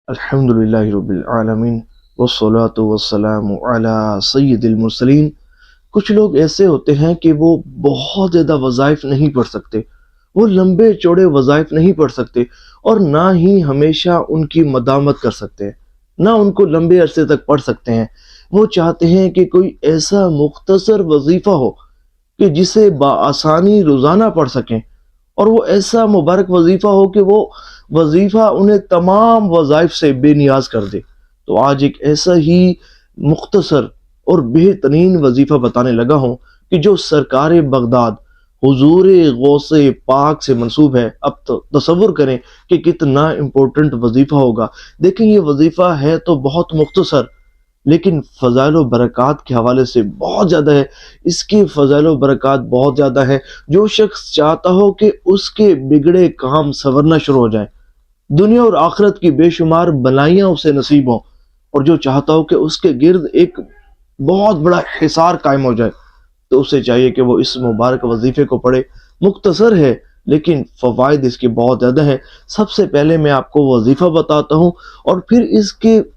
الحمدللہ رب العالمین والصلاة والسلام علی سید المرسلین۔ کچھ لوگ ایسے ہوتے ہیں کہ وہ بہت زیادہ وظائف نہیں پڑھ سکتے، وہ لمبے چوڑے وظائف نہیں پڑھ سکتے اور نہ ہی ہمیشہ ان کی مداومت کر سکتے ہیں، نہ ان کو لمبے عرصے تک پڑھ سکتے ہیں۔ وہ چاہتے ہیں کہ کوئی ایسا مختصر وظیفہ ہو کہ جسے بآسانی روزانہ پڑھ سکیں، اور وہ ایسا مبارک وظیفہ ہو کہ وہ وظیفہ انہیں تمام وظائف سے بے نیاز کر دے۔ تو آج ایک ایسا ہی مختصر اور بہترین وظیفہ بتانے لگا ہوں کہ جو سرکار بغداد حضور غوث پاک سے منسوب ہے۔ اب تو تصور کریں کہ کتنا امپورٹنٹ وظیفہ ہوگا۔ دیکھیں یہ وظیفہ ہے تو بہت مختصر، لیکن فضائل و برکات کے حوالے سے بہت زیادہ ہے۔ اس کی فضائل و برکات بہت زیادہ ہے۔ جو شخص چاہتا ہو کہ اس کے بگڑے کام سنورنا شروع ہو جائیں، دنیا اور آخرت کی بے شمار بلائیاں اسے نصیب ہوں، اور جو چاہتا ہو کہ اس کے گرد ایک بہت بڑا حصار قائم ہو جائے، تو اسے چاہیے کہ وہ اس مبارک وظیفے کو پڑھے۔ مختصر ہے لیکن فوائد اس کے بہت زیادہ ہیں۔ سب سے پہلے میں آپ کو وظیفہ بتاتا ہوں اور پھر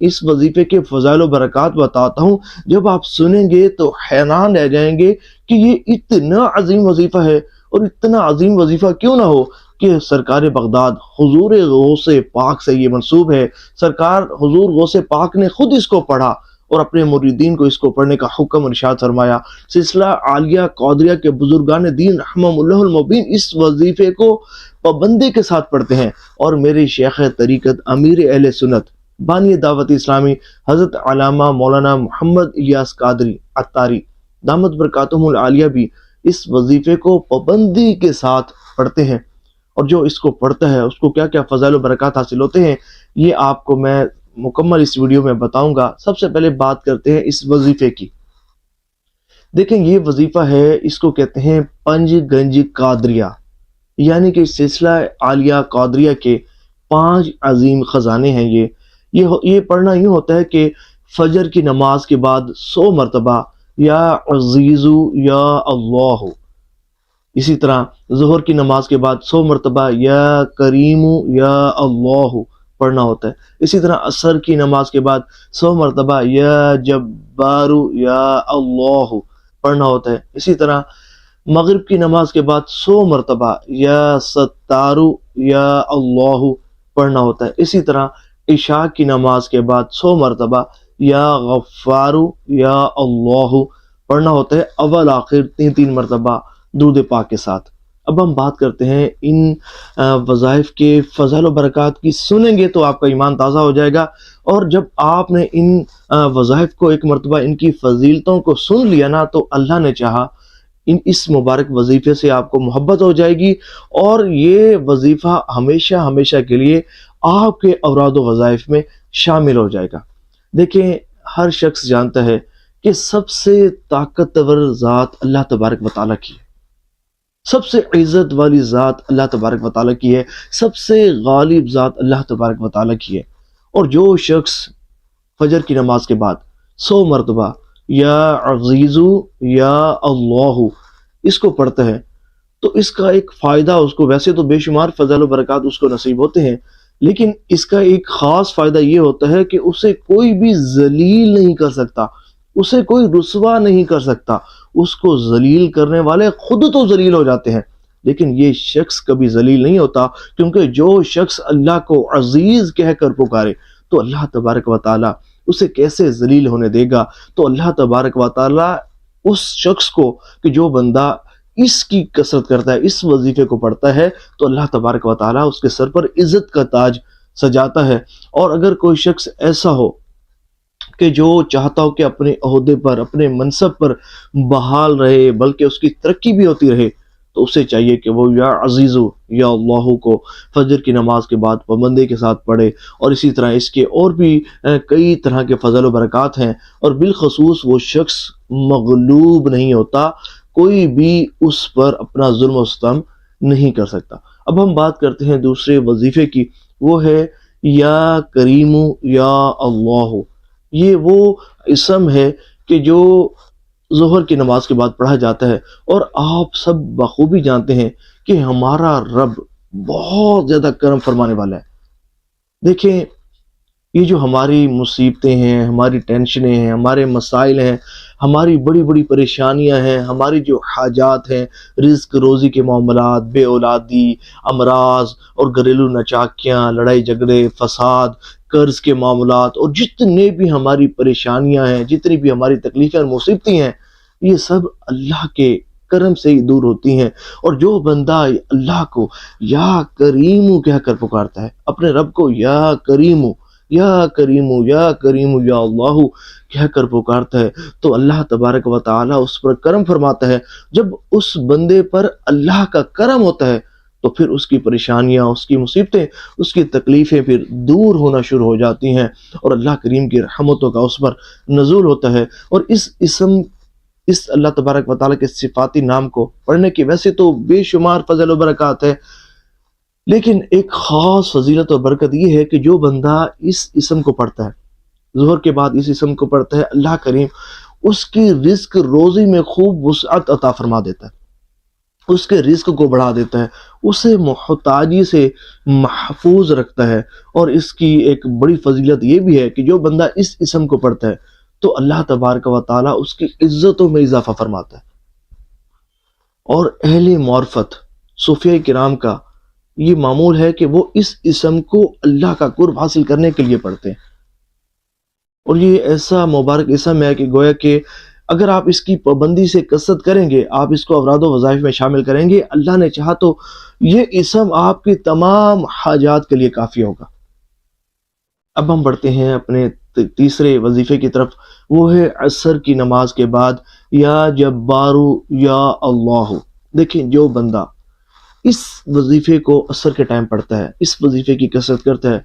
اس وظیفے کے فضائل و برکات بتاتا ہوں۔ جب آپ سنیں گے تو حیران رہ جائیں گے کہ یہ اتنا عظیم وظیفہ ہے، اور اتنا عظیم وظیفہ کیوں نہ ہو کہ سرکار بغداد حضور غوث پاک سے یہ منسوب ہے۔ سرکار حضور غوث پاک نے خود اس کو پڑھا اور اپنے مریدین کو اس کو پڑھنے کا حکم ارشاد فرمایا۔ سلسلہ عالیہ قادریہ کے بزرگان دین رحمہم اللہ المبین اس وظیفے کو پابندی کے ساتھ پڑھتے ہیں، اور میرے شیخ طریقت امیر اہل سنت بانی دعوت اسلامی حضرت علامہ مولانا محمد الیاس قادری عطاری دامت برکاتہم العالیہ بھی اس وظیفے کو پابندی کے ساتھ پڑھتے ہیں۔ اور جو اس کو پڑھتا ہے اس کو کیا کیا فضائل و برکات حاصل ہوتے ہیں، یہ آپ کو میں مکمل اس ویڈیو میں بتاؤں گا۔ سب سے پہلے بات کرتے ہیں اس وظیفے کی۔ دیکھیں یہ وظیفہ ہے، اس کو کہتے ہیں پنج گنج قادریہ، یعنی کہ سلسلہ عالیہ قادریہ کے 5 عظیم خزانے ہیں۔ یہ پڑھنا یوں ہوتا ہے کہ فجر کی نماز کے بعد 100 مرتبہ یا عزیزو یا اللہ، اسی طرح ظہر کی نماز کے بعد 100 مرتبہ یا کریمو یا اللہ پڑھنا ہوتا ہے۔ اسی طرح عصر کی نماز کے بعد 100 مرتبہ یا جبارو یا اللہ پڑھنا ہوتا ہے۔ اسی طرح مغرب کی نماز کے بعد 100 مرتبہ یا ستارو یا اللہ پڑھنا ہوتا ہے۔ اسی طرح عشاء کی نماز کے بعد 100 مرتبہ یا غفارو یا اللہ پڑھنا ہوتا ہے، اول آخر 3 مرتبہ درود پاک کے ساتھ۔ اب ہم بات کرتے ہیں ان وظائف کے فضائل و برکات کی۔ سنیں گے تو آپ کا ایمان تازہ ہو جائے گا، اور جب آپ نے ان وظائف کو ایک مرتبہ ان کی فضیلتوں کو سن لیا نا، تو اللہ نے چاہا اس مبارک وظیفے سے آپ کو محبت ہو جائے گی، اور یہ وظیفہ ہمیشہ ہمیشہ کے لیے آپ کے اوراد و وظائف میں شامل ہو جائے گا۔ دیکھیں ہر شخص جانتا ہے کہ سب سے طاقتور ذات اللہ تبارک و تعالیٰ کی ہے، سب سے عزت والی ذات اللہ تبارک و تعالیٰ کی ہے، سب سے غالب ذات اللہ تبارک و تعالیٰ کی ہے۔ اور جو شخص فجر کی نماز کے بعد 100 مرتبہ یا عزیزو یا اللہ اس کو پڑھتا ہے، تو اس کا ایک فائدہ اس کو، ویسے تو بے شمار فضائل و برکات اس کو نصیب ہوتے ہیں، لیکن اس کا ایک خاص فائدہ یہ ہوتا ہے کہ اسے کوئی بھی ذلیل نہیں کر سکتا، اسے کوئی رسوا نہیں کر سکتا۔ اس کو ذلیل کرنے والے خود تو ذلیل ہو جاتے ہیں، لیکن یہ شخص کبھی ذلیل نہیں ہوتا، کیونکہ جو شخص اللہ کو عزیز کہہ کر پکارے تو اللہ تبارک و تعالیٰ اسے کیسے ذلیل ہونے دے گا۔ تو اللہ تبارک و تعالیٰ اس شخص کو، کہ جو بندہ اس کی کثرت کرتا ہے، اس وظیفے کو پڑھتا ہے، تو اللہ تبارک و تعالیٰ اس کے سر پر عزت کا تاج سجاتا ہے۔ اور اگر کوئی شخص ایسا ہو کہ جو چاہتا ہو کہ اپنے عہدے پر، اپنے منصب پر بحال رہے، بلکہ اس کی ترقی بھی ہوتی رہے، تو اسے چاہیے کہ وہ یا عزیزو یا اللہ کو فجر کی نماز کے بعد پابندی کے ساتھ پڑھے۔ اور اسی طرح اس کے اور بھی کئی طرح کے فضل و برکات ہیں، اور بالخصوص وہ شخص مغلوب نہیں ہوتا، کوئی بھی اس پر اپنا ظلم و ستم نہیں کر سکتا۔ اب ہم بات کرتے ہیں دوسرے وظیفے کی، وہ ہے یا کریمو یا اللہ۔ یہ وہ اسم ہے کہ جو ظہر کی نماز کے بعد پڑھا جاتا ہے، اور آپ سب بخوبی جانتے ہیں کہ ہمارا رب بہت زیادہ کرم فرمانے والا ہے۔ دیکھیں یہ جو ہماری مصیبتیں ہیں، ہماری ٹینشنیں ہیں، ہمارے مسائل ہیں، ہماری بڑی بڑی پریشانیاں ہیں، ہماری جو حاجات ہیں، رزق روزی کے معاملات، بے اولادی، امراض اور گھریلو نچاکیاں، لڑائی جھگڑے، فساد، قرض کے معاملات، اور جتنے بھی ہماری پریشانیاں ہیں، جتنی بھی ہماری تکلیفیں اور مصیبتیں ہیں، یہ سب اللہ کے کرم سے ہی دور ہوتی ہیں۔ اور جو بندہ اللہ کو یا کریمو کہہ کر پکارتا ہے، اپنے رب کو یا کریمو یا کریمو یا کریمو یا اللہ کہہ کر پکارتا ہے، تو اللہ تبارک و تعالی اس پر کرم فرماتا ہے۔ جب اس بندے پر اللہ کا کرم ہوتا ہے تو پھر اس کی پریشانیاں، اس کی مصیبتیں، اس کی تکلیفیں پھر دور ہونا شروع ہو جاتی ہیں، اور اللہ کریم کی رحمتوں کا اس پر نزول ہوتا ہے۔ اور اس اللہ تبارک و تعالیٰ کے صفاتی نام کو پڑھنے کی ویسے تو بے شمار فضل و برکات ہے، لیکن ایک خاص فضیلت اور برکت یہ ہے کہ جو بندہ اس اسم کو پڑھتا ہے، ظہر کے بعد اس اسم کو پڑھتا ہے، اللہ کریم اس کی رزق روزی میں خوب وسعت عطا فرما دیتا ہے، اس کے رزق کو بڑھا دیتا ہے، اسے محتاجی سے محفوظ رکھتا ہے۔ اور اس کی ایک بڑی فضیلت یہ بھی ہے کہ جو بندہ اس اسم کو پڑھتا ہے تو اللہ تبارک و تعالیٰ اس کی عزتوں میں اضافہ فرماتا ہے۔ اور اہل معرفت صوفیہ کرام کا یہ معمول ہے کہ وہ اس اسم کو اللہ کا قرب حاصل کرنے کے لیے پڑھتے ہیں، اور یہ ایسا مبارک اسم ہے کہ گویا کہ اگر آپ اس کی پابندی سے کثرت کریں گے، آپ اس کو اوراد و وظائف میں شامل کریں گے، اللہ نے چاہا تو یہ اسم آپ کی تمام حاجات کے لیے کافی ہوگا۔ اب ہم بڑھتے ہیں اپنے تیسرے وظیفے کی طرف، وہ ہے عصر کی نماز کے بعد یا جبارو یا اللہ۔ دیکھیں جو بندہ اس وظیفے کو عصر کے ٹائم پڑھتا ہے، اس وظیفے کی کثرت کرتا ہے،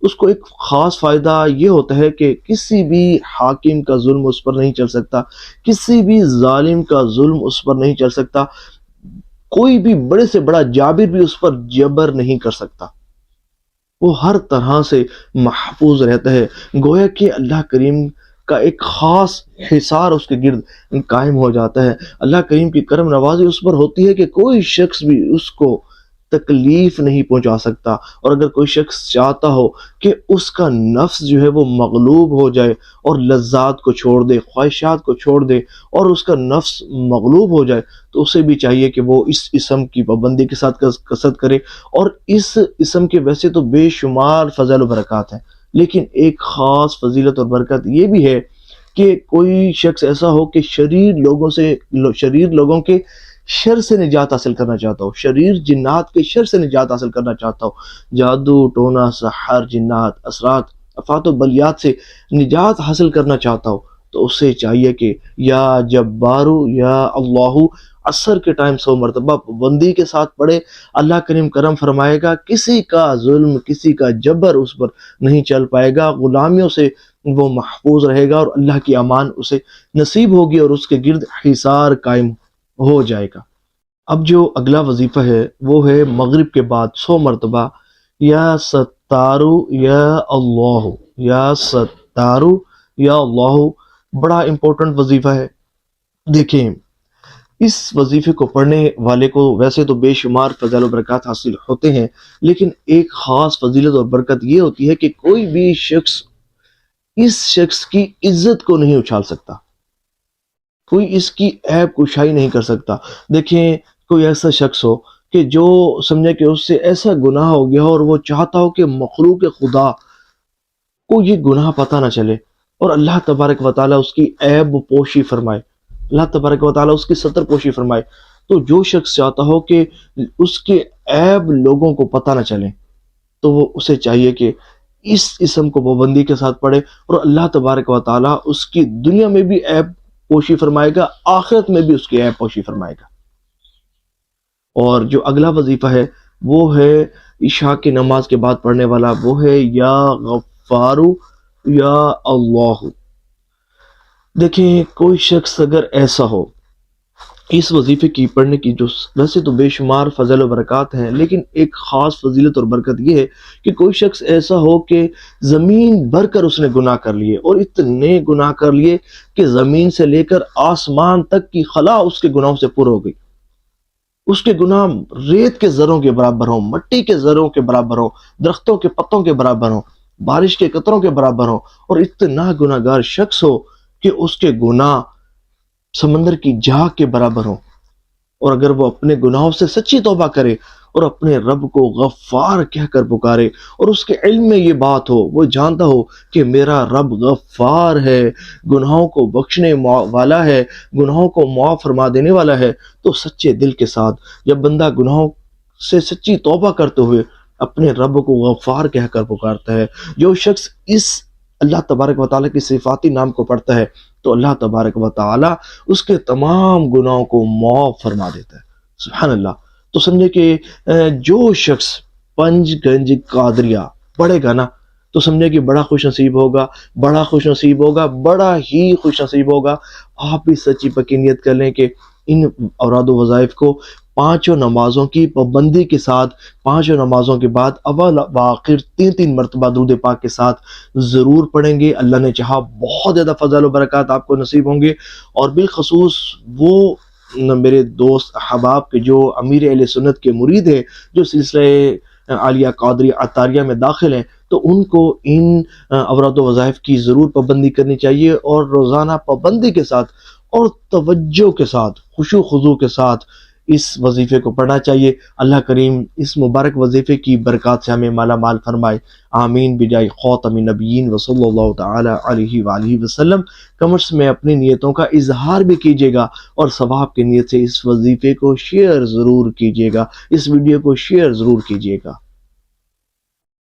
اس کو ایک خاص فائدہ یہ ہوتا ہے کہ کسی بھی حاکم کا ظلم اس پر نہیں چل سکتا، کسی بھی ظالم کا ظلم اس پر نہیں چل سکتا، کوئی بھی بڑے سے بڑا جابر بھی اس پر جبر نہیں کر سکتا، وہ ہر طرح سے محفوظ رہتا ہے۔ گویا کہ اللہ کریم کا ایک خاص حصار اس کے گرد قائم ہو جاتا ہے۔ اللہ کریم کی کرم نوازی اس پر ہوتی ہے کہ کوئی شخص بھی اس کو تکلیف نہیں پہنچا سکتا، اور اگر کوئی شخص چاہتا ہو کہ اس کا نفس جو ہے وہ مغلوب ہو جائے اور لذات کو چھوڑ دے، خواہشات کو چھوڑ دے، اور اس کا نفس مغلوب ہو جائے، تو اسے بھی چاہیے کہ وہ اس اسم کی پابندی کے ساتھ کثرت کرے۔ اور اس اسم کے ویسے تو بے شمار فضل و برکات ہیں، لیکن ایک خاص فضیلت اور برکت یہ بھی ہے کہ کوئی شخص ایسا ہو کہ شریر لوگوں کے شر سے نجات حاصل کرنا چاہتا ہو، شریر جنات کے شر سے نجات حاصل کرنا چاہتا ہو، جادو ٹونا سحر جنات اثرات افات و بلیات سے نجات حاصل کرنا چاہتا ہو، تو اسے چاہیے کہ یا جبارو یا اللہ عصر کے ٹائم 100 مرتبہ پابندی کے ساتھ پڑھے۔ اللہ کریم کرم فرمائے گا، کسی کا ظلم، کسی کا جبر اس پر نہیں چل پائے گا، غلامیوں سے وہ محفوظ رہے گا، اور اللہ کی امان اسے نصیب ہوگی، اور اس کے گرد حصار قائم ہو جائے گا۔ اب جو اگلا وظیفہ ہے وہ ہے مغرب کے بعد 100 مرتبہ یا ستارو یا اللہ، یا ستارو یا اللہ۔ بڑا امپورٹنٹ وظیفہ ہے۔ دیکھیں اس وظیفے کو پڑھنے والے کو ویسے تو بے شمار فضل و برکات حاصل ہوتے ہیں، لیکن ایک خاص فضیلت اور برکت یہ ہوتی ہے کہ کوئی بھی شخص اس شخص کی عزت کو نہیں اچھال سکتا، کوئی اس کی عیب کشائی نہیں کر سکتا۔ دیکھیں کوئی ایسا شخص ہو کہ جو سمجھے کہ اس سے ایسا گناہ ہو گیا اور وہ چاہتا ہو کہ مخلوق خدا کو یہ گناہ پتہ نہ چلے، اور اللہ تبارک و تعالیٰ اس کی عیب پوشی فرمائے، اللہ تبارک و تعالیٰ اس کی ستر پوشی فرمائے، تو جو شخص چاہتا ہو کہ اس کے عیب لوگوں کو پتہ نہ چلے، تو وہ اسے چاہیے کہ اس اسم کو پابندی کے ساتھ پڑھے، اور اللہ تبارک و تعالیٰ اس کی دنیا میں بھی عیب پوشی فرمائے گا، آخرت میں بھی اس کی عیب پوشی فرمائے گا۔ اور جو اگلا وظیفہ ہے وہ ہے عشاء کی نماز کے بعد پڑھنے والا، وہ ہے یا غفارو یا اللہ۔ دیکھیں کوئی شخص اگر ایسا ہو، اس وظیفے کی پڑھنے کی جو ویسے تو بے شمار فضل و برکات ہیں، لیکن ایک خاص فضیلت اور برکت یہ ہے کہ کوئی شخص ایسا ہو کہ زمین بھر کر اس نے گناہ کر لیے، اور اتنے گناہ کر لیے کہ زمین سے لے کر آسمان تک کی خلا اس کے گناہوں سے پر ہو گئی، اس کے گناہ ریت کے ذروں کے برابر ہوں، مٹی کے ذروں کے برابر ہوں، درختوں کے پتوں کے برابر ہوں، بارش کے قطروں کے برابر ہوں، اور اتنا گناہگار شخص ہو کہ اس کے گناہ سمندر کی جھاگ کے برابر ہوں، اور اگر وہ اپنے گناہوں سے سچی توبہ کرے اور اپنے رب کو غفار کہہ کر پکارے، اور اس کے علم میں یہ بات ہو، وہ جانتا ہو کہ میرا رب غفار ہے، گناہوں کو بخشنے والا ہے، گناہوں کو معاف فرما دینے والا ہے، تو سچے دل کے ساتھ جب بندہ گناہوں سے سچی توبہ کرتے ہوئے اپنے رب کو غفار کہہ کر پکارتا ہے، جو شخص اس اللہ تبارک و تعالیٰ کی صفاتی نام کو پڑھتا ہے، تو اللہ تبارک و تعالیٰ اس کے تمام گناہوں کو معاف فرما دیتا ہے۔ سبحان اللہ۔ تو سمجھے کہ جو شخص پنج گنج قادریہ پڑھے گا نا، تو سمجھے کہ بڑا خوش نصیب ہوگا، بڑا خوش نصیب ہوگا، بڑا ہی خوش نصیب ہوگا۔ آپ بھی سچی پکی نیت کر لیں کہ ان اوراد و وظائف کو پانچوں نمازوں کی پابندی کے ساتھ، پانچوں نمازوں کے بعد اول و آخر تین تین مرتبہ درود پاک کے ساتھ ضرور پڑھیں گے۔ اللہ نے چاہا بہت زیادہ فضل و برکات آپ کو نصیب ہوں گے، اور بالخصوص وہ میرے دوست احباب کے جو امیر اہل سنت کے مرید ہیں، جو سلسلہ عالیہ قادری عطاریہ میں داخل ہیں، تو ان کو ان اوراد و وظائف کی ضرور پابندی کرنی چاہیے، اور روزانہ پابندی کے ساتھ اور توجہ کے ساتھ، خشوع خضوع کے ساتھ اس وظیفے کو پڑھنا چاہیے۔ اللہ کریم اس مبارک وظیفے کی برکات سے ہمیں مالا مال فرمائے، آمین بجائے خاتم النبیین وصلی اللہ تعالی علیہ وآلہ وسلم۔ کمنٹس میں اپنی نیتوں کا اظہار بھی کیجیے گا، اور ثواب کی نیت سے اس وظیفے کو شیئر ضرور کیجیے گا، اس ویڈیو کو شیئر ضرور کیجیے گا۔